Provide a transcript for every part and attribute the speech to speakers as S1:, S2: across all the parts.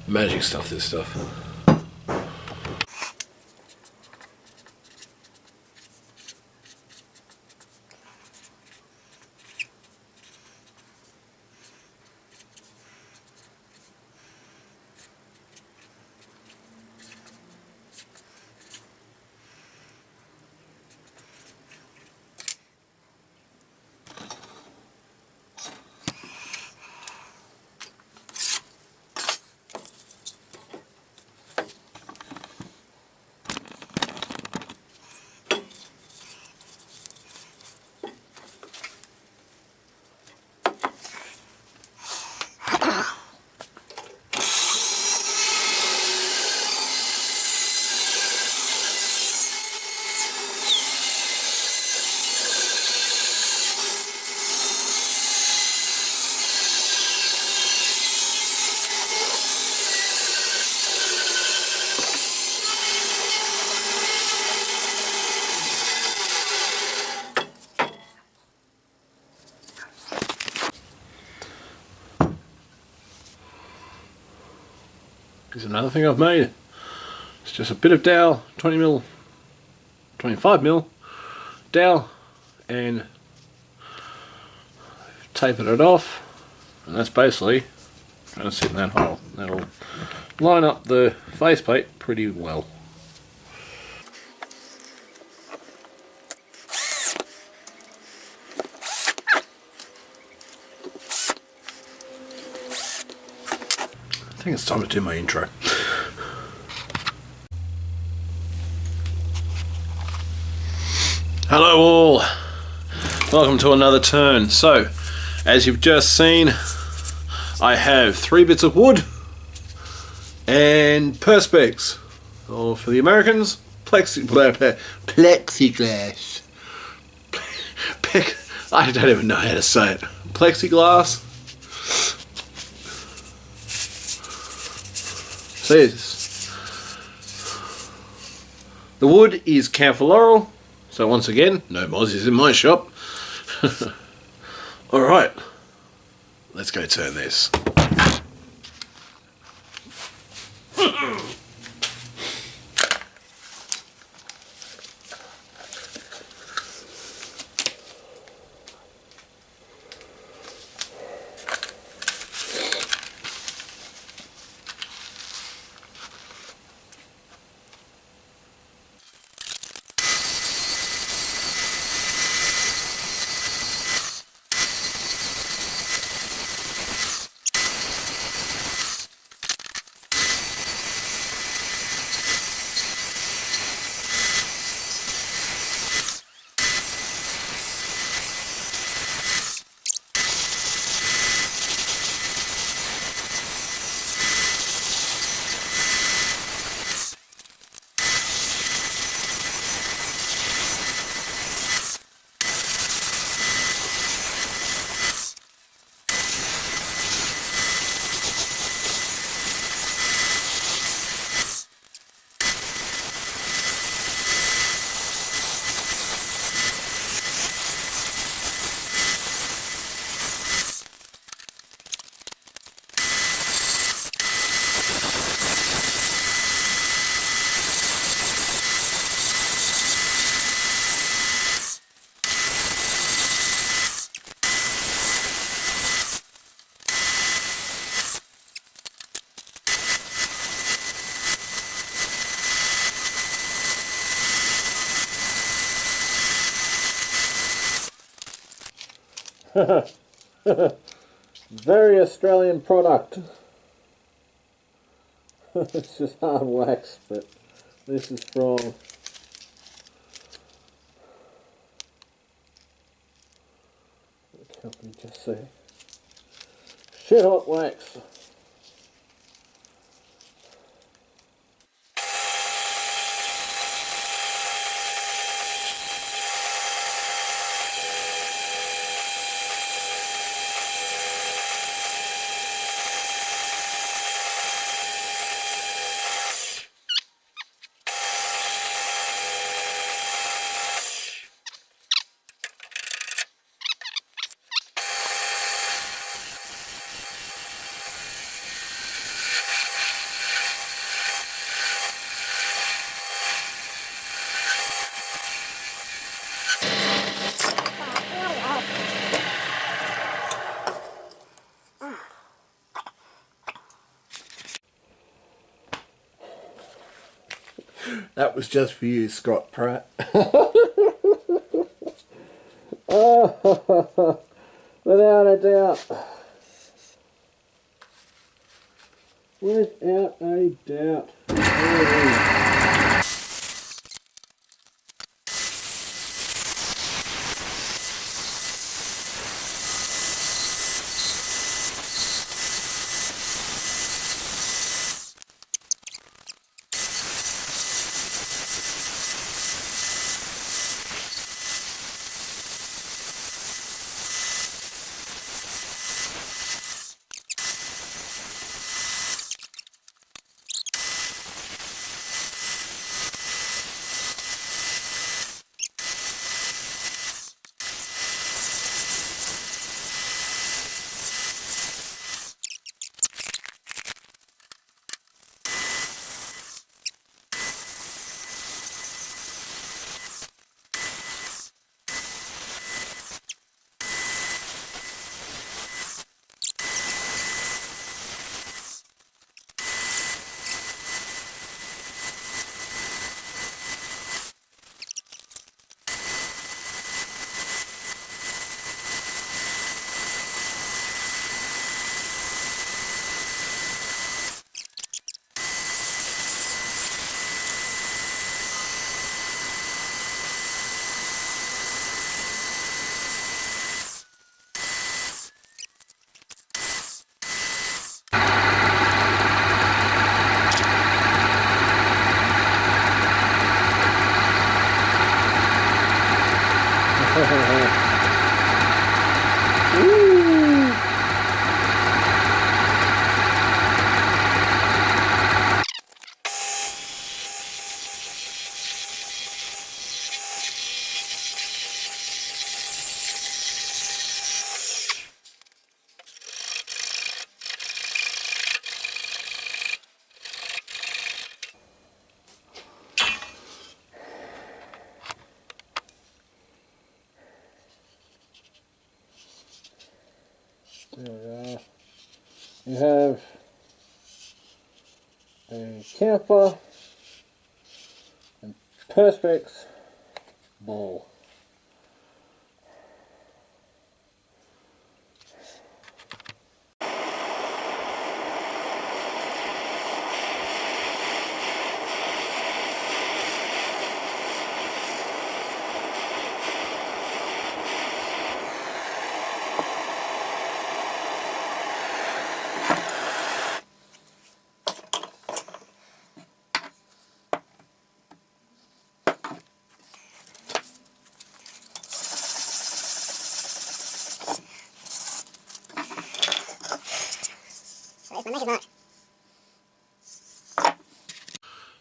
S1: Magic stuff, this stuff. Here's another thing I've made. It's just a bit of dowel, 20mm, 25mm dowel, and taping it off, and that's basically going to sit in that hole. That'll line up the faceplate pretty well. I think it's time to do my intro. Hello all, welcome to another turn. So, as you've just seen, I have 3 bits of wood and perspex, or for the Americans, plexiglass. I don't even know how to say it. Plexiglass. The wood is camphor laurel, so once again, no mozzies in my shop. Alright, let's go turn this. Very Australian product. It's just hard wax, but this is from the company, just say shit hot wax. That was just for you, Scott Parat. Oh, without a doubt. Without a doubt. There we are. You have a camphor and perspex ball.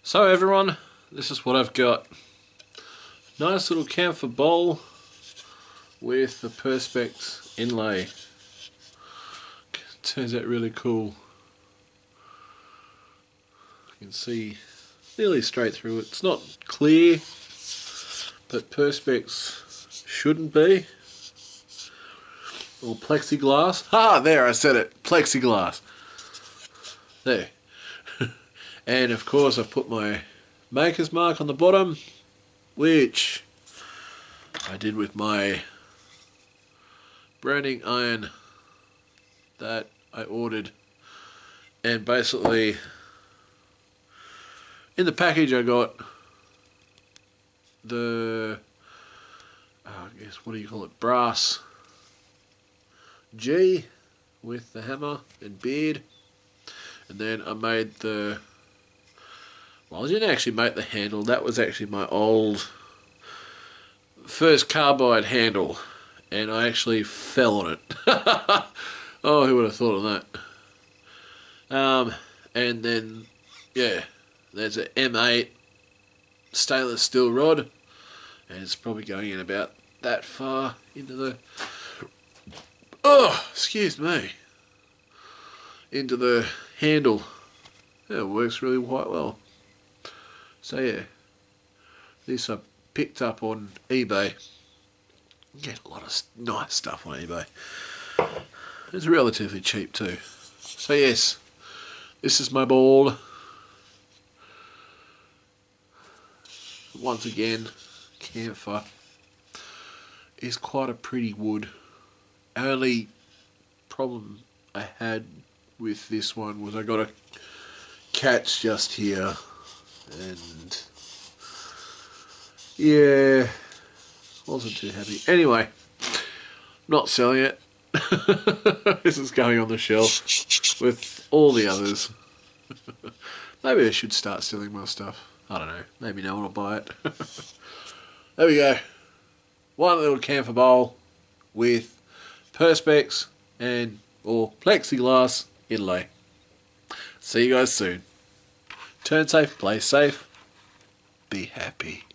S1: So everyone, this is what I've got. Nice little camphor bowl with the perspex inlay. Turns out really cool. You can see nearly straight through it. It's not clear, but perspex shouldn't be. Or plexiglass. Ah, there, I said it. Plexiglass. There. And of course I've put my maker's mark on the bottom, which I did with my branding iron that I ordered. And basically in the package I got the, I guess, what do you call it, brass G with the hammer and beard. And then I made the, well, I didn't actually make the handle, that was actually my old first carbide handle, and I actually fell on it. Oh, who would have thought of that? And then, yeah, there's an M8 stainless steel rod, and it's probably going in about that far into the, oh, excuse me, into the handle. Yeah, it works really quite well. So yeah, this I picked up on eBay. You get a lot of nice stuff on eBay. It's relatively cheap too. So yes, this is my ball. once again, camphor is quite a pretty wood. Only problem I had with this one was I got a catch just here, and yeah, wasn't too happy. Anyway, not selling it. This is going on the shelf with all the others. Maybe I should start selling my stuff. I don't know. Maybe no one will buy it. There we go. One little camphor bowl with perspex and or plexiglass inlay. See you guys soon. Turn safe, play safe, be happy.